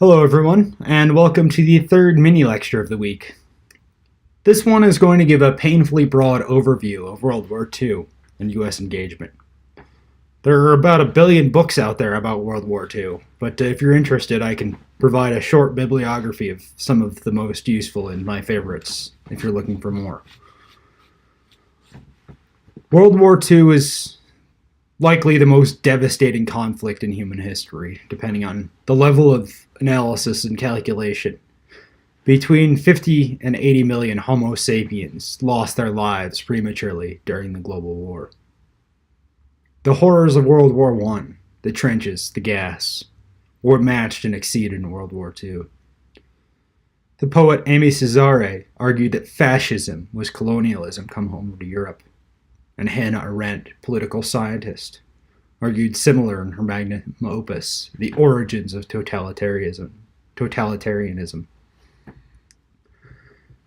Hello everyone, and welcome to the third mini-lecture of the week. This one is going to give a painfully broad overview of World War II and US engagement. There are about 1 billion books out there about World War II, but if you're interested, I can provide a short bibliography of some of the most useful and my favorites, if you're looking for more. World War II is likely the most devastating conflict in human history, depending on the level of analysis and calculation. Between 50 and 80 million Homo sapiens lost their lives prematurely during the global war. The horrors of World War I, the trenches, the gas, were matched and exceeded in World War II. The poet Aimé Césaire argued that fascism was colonialism come home to Europe, and Hannah Arendt, political scientist, argued similar in her magnum opus, The Origins of Totalitarianism.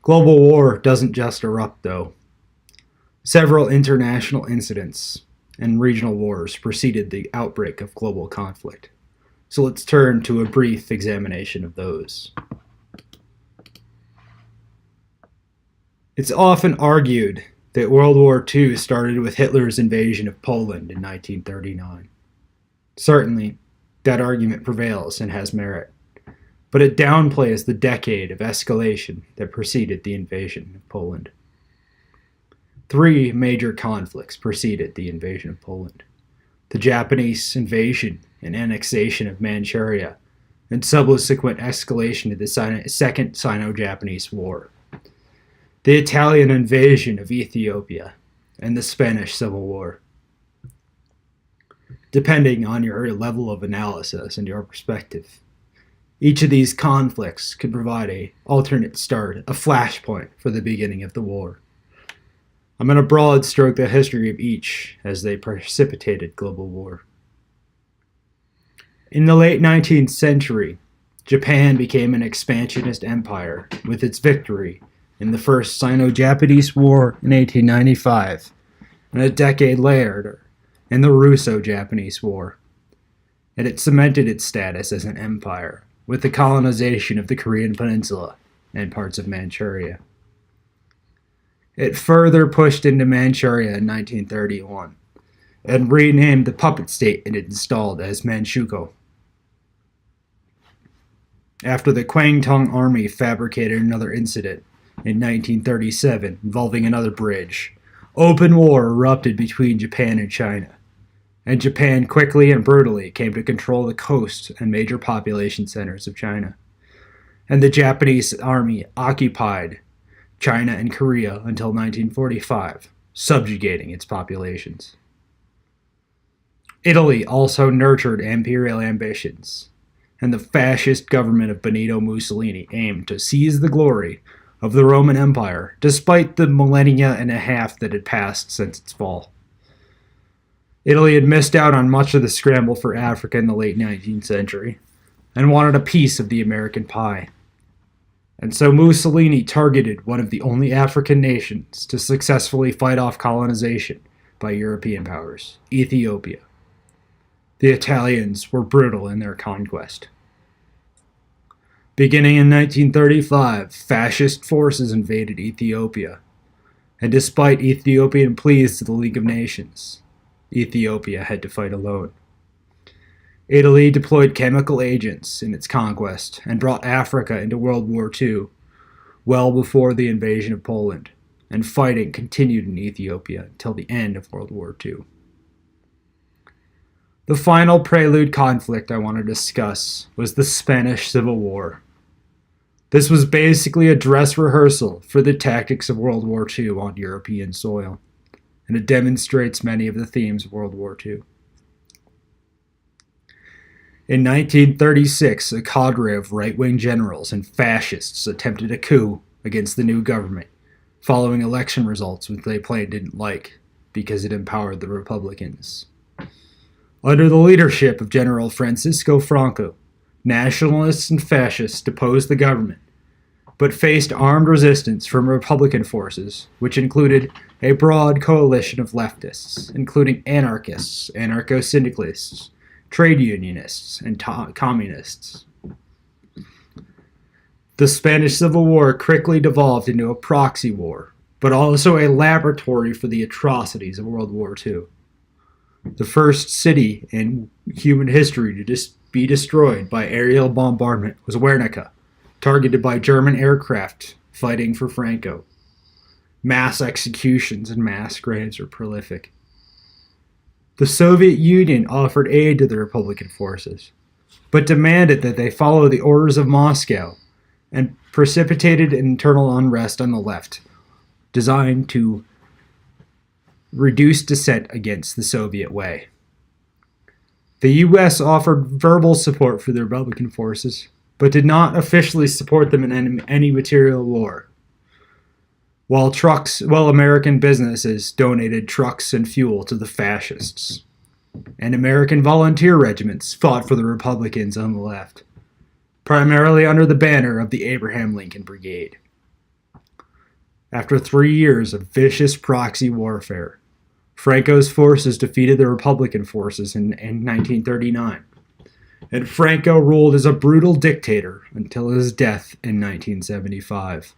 Global war doesn't just erupt, though. Several international incidents and regional wars preceded the outbreak of global conflict. So let's turn to a brief examination of those. It's often argued that World War II started with Hitler's invasion of Poland in 1939. Certainly, that argument prevails and has merit, but it downplays the decade of escalation that preceded the invasion of Poland. 3 major conflicts preceded the invasion of Poland: the Japanese invasion and annexation of Manchuria, and subsequent escalation of the Second Sino-Japanese War, the Italian invasion of Ethiopia, and the Spanish Civil War. Depending on your level of analysis and your perspective, each of these conflicts could provide an alternate start, a flashpoint for the beginning of the war. I'm going to broad stroke the history of each as they precipitated global war. In the late 19th century, Japan became an expansionist empire with its victory in the First Sino-Japanese War in 1895, and a decade later in the Russo-Japanese War. And it cemented its status as an empire with the colonization of the Korean Peninsula and parts of Manchuria. It further pushed into Manchuria in 1931 and renamed the puppet state it installed as Manchukuo, after the Kwangtung Army fabricated another incident in 1937 involving another bridge. Open war erupted between Japan and China, and Japan quickly and brutally came to control the coast and major population centers of China. And the Japanese army occupied China and Korea until 1945, subjugating its populations. Italy also nurtured imperial ambitions, and the fascist government of Benito Mussolini aimed to seize the glory of the Roman Empire, despite the millennia and a half that had passed since its fall. Italy had missed out on much of the scramble for Africa in the late 19th century, and wanted a piece of the American pie. And so Mussolini targeted one of the only African nations to successfully fight off colonization by European powers, Ethiopia. The Italians were brutal in their conquest. Beginning in 1935, fascist forces invaded Ethiopia, and despite Ethiopian pleas to the League of Nations, Ethiopia had to fight alone. Italy deployed chemical agents in its conquest and brought Africa into World War II well before the invasion of Poland, and fighting continued in Ethiopia until the end of World War II. The final prelude conflict I want to discuss was the Spanish Civil War. This was basically a dress rehearsal for the tactics of World War II on European soil, and it demonstrates many of the themes of World War II. In 1936, a cadre of right-wing generals and fascists attempted a coup against the new government, following election results which they plain didn't like because it empowered the Republicans. Under the leadership of General Francisco Franco, nationalists and fascists deposed the government, but faced armed resistance from Republican forces, which included a broad coalition of leftists, including anarchists, anarcho-syndicalists, trade unionists, and communists. The Spanish Civil War quickly devolved into a proxy war, but also a laboratory for the atrocities of World War II. The first city in human history to be destroyed by aerial bombardment was Guernica, targeted by German aircraft fighting for Franco. Mass executions and mass graves were prolific. The Soviet Union offered aid to the Republican forces, but demanded that they follow the orders of Moscow and precipitated internal unrest on the left, designed to reduce dissent against the Soviet way. The U.S. offered verbal support for the Republican forces, but did not officially support them in any material war. While American businesses donated trucks and fuel to the fascists, and American volunteer regiments fought for the Republicans on the left, primarily under the banner of the Abraham Lincoln Brigade. After 3 years of vicious proxy warfare, Franco's forces defeated the Republican forces in 1939, and Franco ruled as a brutal dictator until his death in 1975.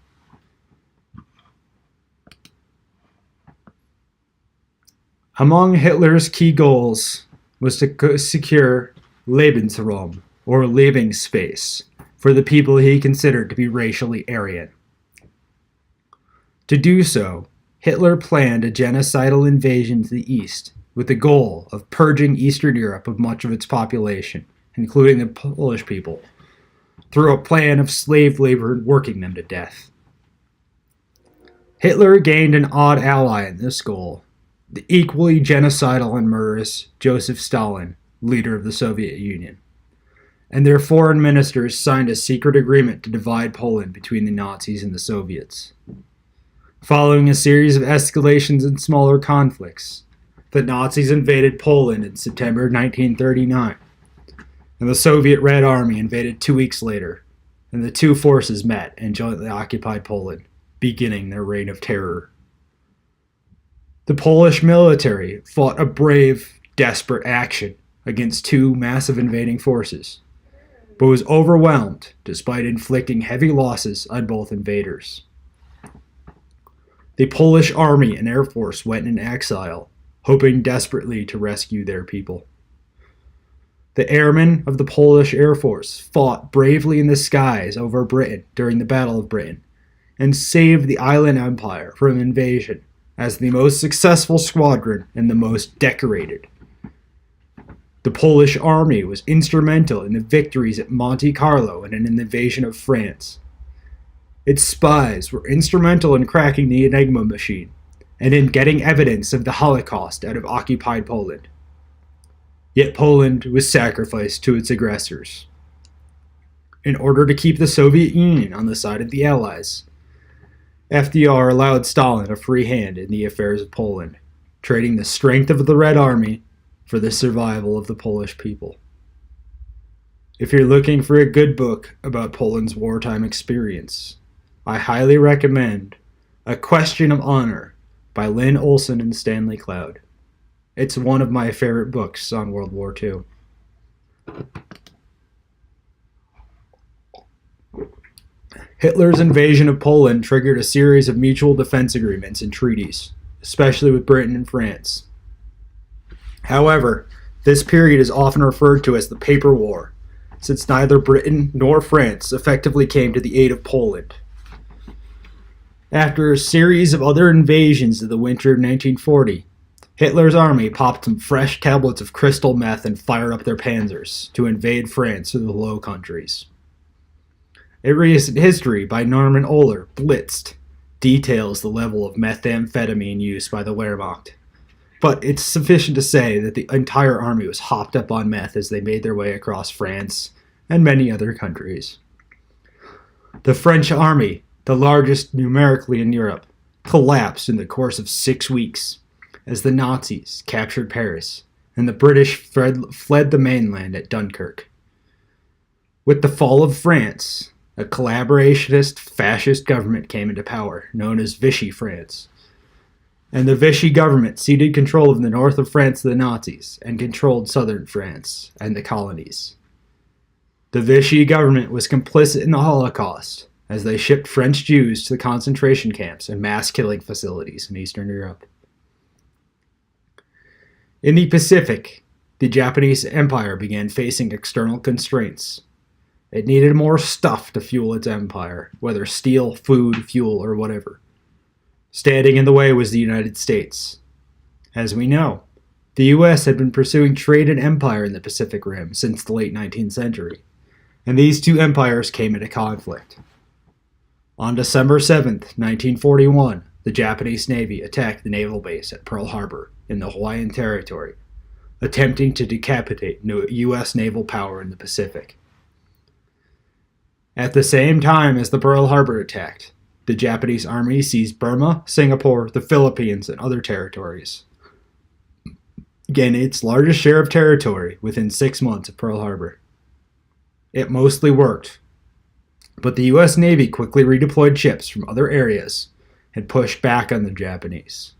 Among Hitler's key goals was to secure Lebensraum, or living space, for the people he considered to be racially Aryan. To do so, Hitler planned a genocidal invasion to the east with the goal of purging Eastern Europe of much of its population, including the Polish people, through a plan of slave labor and working them to death. Hitler gained an odd ally in this goal, the equally genocidal and murderous Joseph Stalin, leader of the Soviet Union, and their foreign ministers signed a secret agreement to divide Poland between the Nazis and the Soviets. Following a series of escalations and smaller conflicts, the Nazis invaded Poland in September 1939, and the Soviet Red Army invaded 2 weeks later, and the two forces met and jointly occupied Poland, beginning their reign of terror. The Polish military fought a brave, desperate action against two massive invading forces, but was overwhelmed despite inflicting heavy losses on both invaders. The Polish army and air force went in exile, hoping desperately to rescue their people. The airmen of the Polish Air Force fought bravely in the skies over Britain during the Battle of Britain, and saved the island empire from invasion as the most successful squadron and the most decorated. The Polish army was instrumental in the victories at Monte Carlo and in the invasion of France. Its spies were instrumental in cracking the Enigma machine and in getting evidence of the Holocaust out of occupied Poland. Yet Poland was sacrificed to its aggressors. In order to keep the Soviet Union on the side of the Allies, FDR allowed Stalin a free hand in the affairs of Poland, trading the strength of the Red Army for the survival of the Polish people. If you're looking for a good book about Poland's wartime experience, I highly recommend A Question of Honor by Lynn Olson and Stanley Cloud. It's one of my favorite books on World War II. Hitler's invasion of Poland triggered a series of mutual defense agreements and treaties, especially with Britain and France. However, this period is often referred to as the Paper War, since neither Britain nor France effectively came to the aid of Poland. After a series of other invasions in the winter of 1940, Hitler's army popped some fresh tablets of crystal meth and fired up their panzers to invade France through the Low Countries. A recent history by Norman Ohler, Blitzed, details the level of methamphetamine used by the Wehrmacht, but it's sufficient to say that the entire army was hopped up on meth as they made their way across France and many other countries. The French army, the largest numerically in Europe, collapsed in the course of 6 weeks as the Nazis captured Paris and the British fled the mainland at Dunkirk. With the fall of France, a collaborationist fascist government came into power, known as Vichy France. And the Vichy government ceded control of the north of France to the Nazis and controlled southern France and the colonies. The Vichy government was complicit in the Holocaust as they shipped French Jews to the concentration camps and mass killing facilities in Eastern Europe. In the Pacific, the Japanese Empire began facing external constraints. It needed more stuff to fuel its empire, whether steel, food, fuel, or whatever. Standing in the way was the United States. As we know, the US had been pursuing trade and empire in the Pacific Rim since the late 19th century, and these two empires came into conflict. On December 7, 1941, the Japanese Navy attacked the naval base at Pearl Harbor in the Hawaiian Territory, attempting to decapitate U.S. naval power in the Pacific. At the same time as the Pearl Harbor attack, the Japanese Army seized Burma, Singapore, the Philippines, and other territories. Again, its largest share of territory within 6 months of Pearl Harbor. It mostly worked, but the U.S. Navy quickly redeployed ships from other areas and pushed back on the Japanese.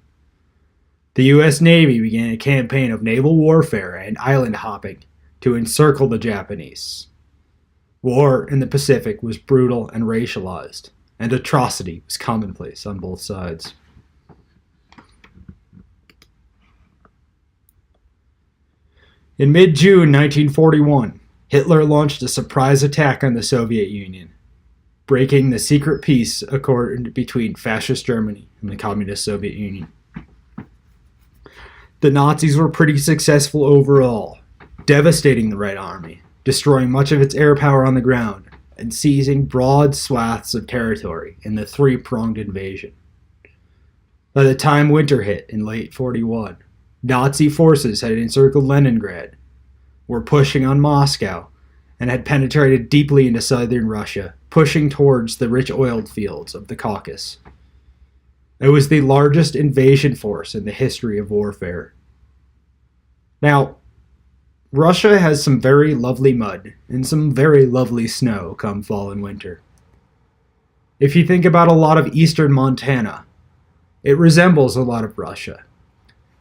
The U.S. Navy began a campaign of naval warfare and island hopping to encircle the Japanese. War in the Pacific was brutal and racialized, and atrocity was commonplace on both sides. In mid-June 1941, Hitler launched a surprise attack on the Soviet Union, breaking the secret peace accord between Fascist Germany and the Communist Soviet Union. The Nazis were pretty successful overall, devastating the Red Army, destroying much of its air power on the ground, and seizing broad swaths of territory in the three-pronged invasion. By the time winter hit in late 1941, Nazi forces had encircled Leningrad, were pushing on Moscow, and had penetrated deeply into southern Russia, pushing towards the rich oil fields of the Caucasus. It was the largest invasion force in the history of warfare. Now, Russia has some very lovely mud and some very lovely snow come fall and winter. If you think about a lot of eastern Montana, it resembles a lot of Russia.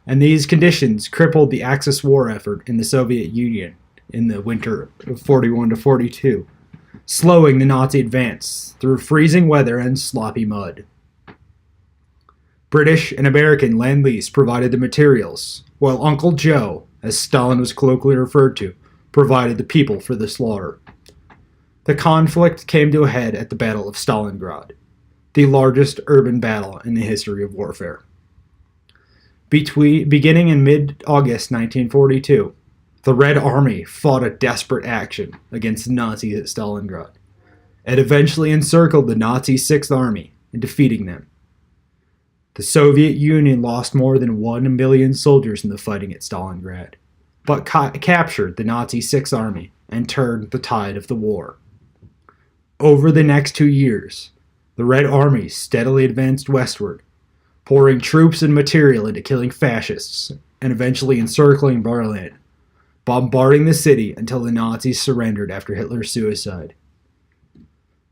And these conditions crippled the Axis war effort in the Soviet Union in the winter of 41 to 42, slowing the Nazi advance through freezing weather and sloppy mud. British and American Lend-Lease provided the materials, while Uncle Joe, as Stalin was colloquially referred to, provided the people for the slaughter. The conflict came to a head at the Battle of Stalingrad, the largest urban battle in the history of warfare. Beginning in mid-August 1942, the Red Army fought a desperate action against the Nazis at Stalingrad. It eventually encircled the Nazi Sixth Army, defeating them. The Soviet Union lost more than 1 million soldiers in the fighting at Stalingrad, but captured the Nazi Sixth Army and turned the tide of the war. Over the next 2 years, the Red Army steadily advanced westward, pouring troops and material into killing fascists, and eventually encircling Berlin, bombarding the city until the Nazis surrendered after Hitler's suicide.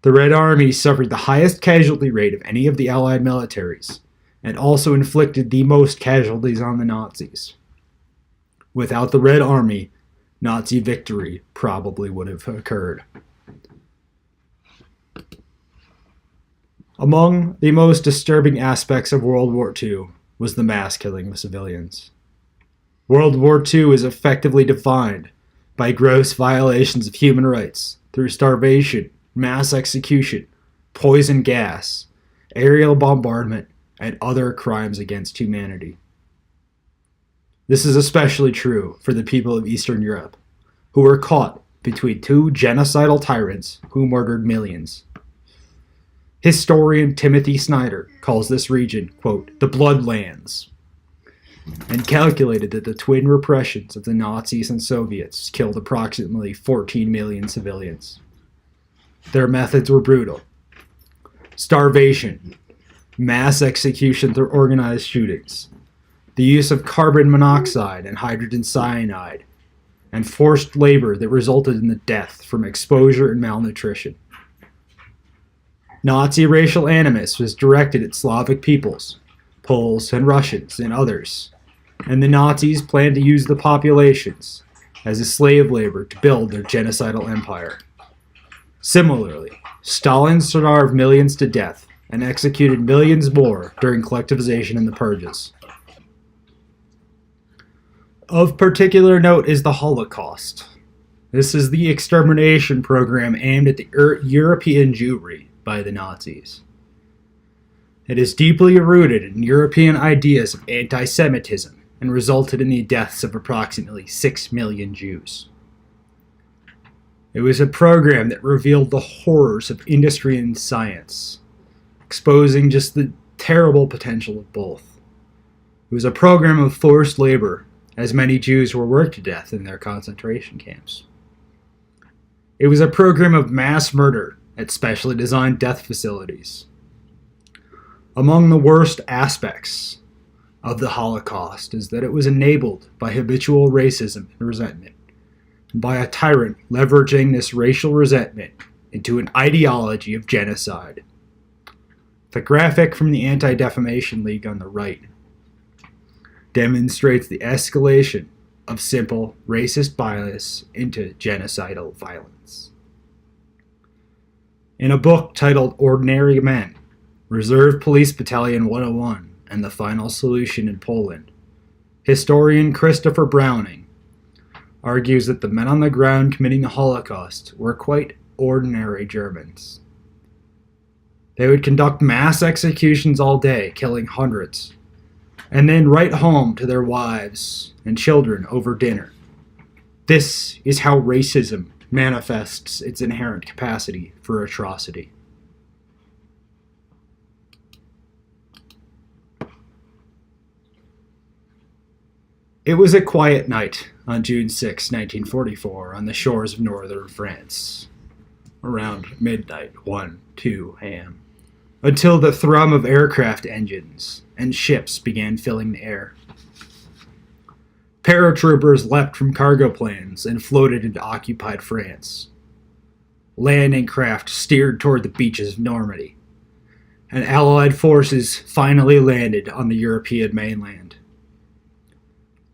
The Red Army suffered the highest casualty rate of any of the Allied militaries, and also inflicted the most casualties on the Nazis. Without the Red Army, Nazi victory probably would have occurred. Among the most disturbing aspects of World War II was the mass killing of civilians. World War II is effectively defined by gross violations of human rights through starvation, mass execution, poison gas, aerial bombardment, and other crimes against humanity. This is especially true for the people of Eastern Europe, who were caught between two genocidal tyrants who murdered millions. Historian Timothy Snyder calls this region, quote, the Bloodlands, and calculated that the twin repressions of the Nazis and Soviets killed approximately 14 million civilians. Their methods were brutal. Starvation, mass execution through organized shootings, the use of carbon monoxide and hydrogen cyanide, and forced labor that resulted in the death from exposure and malnutrition. Nazi racial animus was directed at Slavic peoples, Poles and Russians and others, and the Nazis planned to use the populations as a slave labor to build their genocidal empire. Similarly, Stalin starved millions to death and executed millions more during collectivization and the purges. Of particular note is the Holocaust. This is the extermination program aimed at the European Jewry by the Nazis. It is deeply rooted in European ideas of anti-Semitism and resulted in the deaths of approximately 6 million Jews. It was a program that revealed the horrors of industry and science, exposing just the terrible potential of both. It was a program of forced labor, as many Jews were worked to death in their concentration camps. It was a program of mass murder at specially designed death facilities. Among the worst aspects of the Holocaust is that it was enabled by habitual racism and resentment, and by a tyrant leveraging this racial resentment into an ideology of genocide. The graphic from the Anti-Defamation League on the right demonstrates the escalation of simple racist bias into genocidal violence. In a book titled Ordinary Men, Reserve Police Battalion 101 and the Final Solution in Poland, historian Christopher Browning argues that the men on the ground committing the Holocaust were quite ordinary Germans. They would conduct mass executions all day, killing hundreds, and then write home to their wives and children over dinner. This is how racism manifests its inherent capacity for atrocity. It was a quiet night on June 6, 1944, on the shores of northern France, around midnight, 1-2 a.m., until the thrum of aircraft engines and ships began filling the air. Paratroopers leapt from cargo planes and floated into occupied France. Landing craft steered toward the beaches of Normandy, and Allied forces finally landed on the European mainland.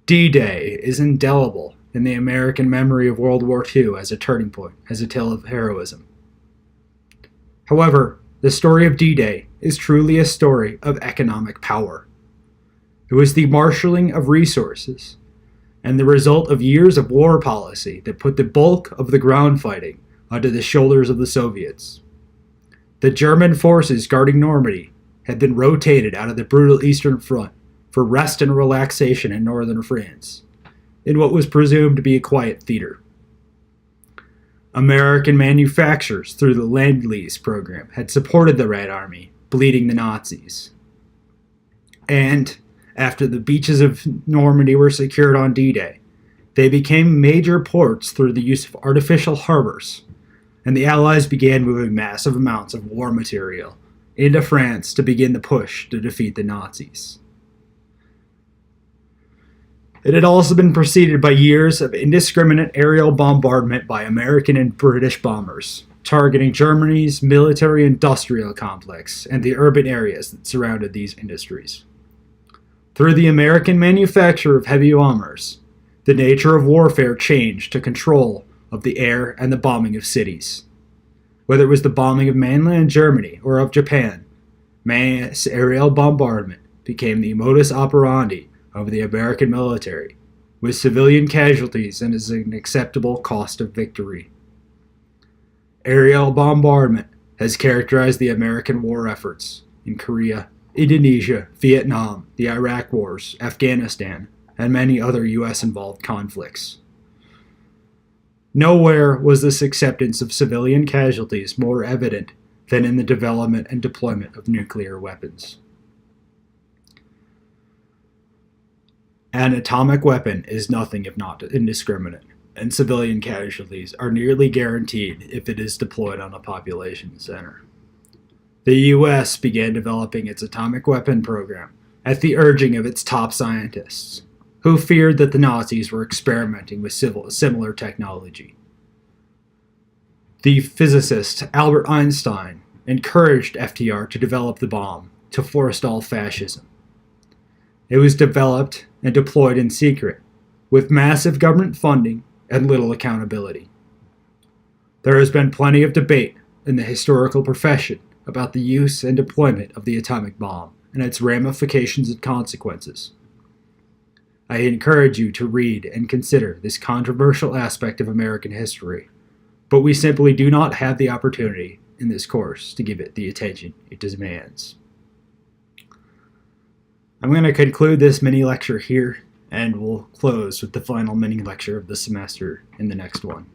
D-Day is indelible in the American memory of World War II as a turning point, as a tale of heroism. However, the story of D-Day is truly a story of economic power. It was the marshaling of resources and the result of years of war policy that put the bulk of the ground fighting onto the shoulders of the Soviets. The German forces guarding Normandy had been rotated out of the brutal Eastern Front for rest and relaxation in northern France, in what was presumed to be a quiet theater. American manufacturers through the Lend-Lease program had supported the Red Army, bleeding the Nazis. And, after the beaches of Normandy were secured on D-Day, they became major ports through the use of artificial harbors, and the Allies began moving massive amounts of war material into France to begin the push to defeat the Nazis. It had also been preceded by years of indiscriminate aerial bombardment by American and British bombers, targeting Germany's military-industrial complex and the urban areas that surrounded these industries. Through the American manufacture of heavy bombers, the nature of warfare changed to control of the air and the bombing of cities. Whether it was the bombing of mainland Germany or of Japan, mass aerial bombardment became the modus operandi of the American military, with civilian casualties and as an acceptable cost of victory. Aerial bombardment has characterized the American war efforts in Korea, Indonesia, Vietnam, the Iraq Wars, Afghanistan, and many other U.S.-involved conflicts. Nowhere was this acceptance of civilian casualties more evident than in the development and deployment of nuclear weapons. An atomic weapon is nothing if not indiscriminate, and civilian casualties are nearly guaranteed if it is deployed on a population center. The U.S. began developing its atomic weapon program at the urging of its top scientists, who feared that the Nazis were experimenting with similar technology. The physicist Albert Einstein encouraged FDR to develop the bomb to forestall fascism. It was developed and deployed in secret, with massive government funding and little accountability. There has been plenty of debate in the historical profession about the use and deployment of the atomic bomb and its ramifications and consequences. I encourage you to read and consider this controversial aspect of American history, but we simply do not have the opportunity in this course to give it the attention it demands. I'm going to conclude this mini lecture here, and we'll close with the final mini lecture of the semester in the next one.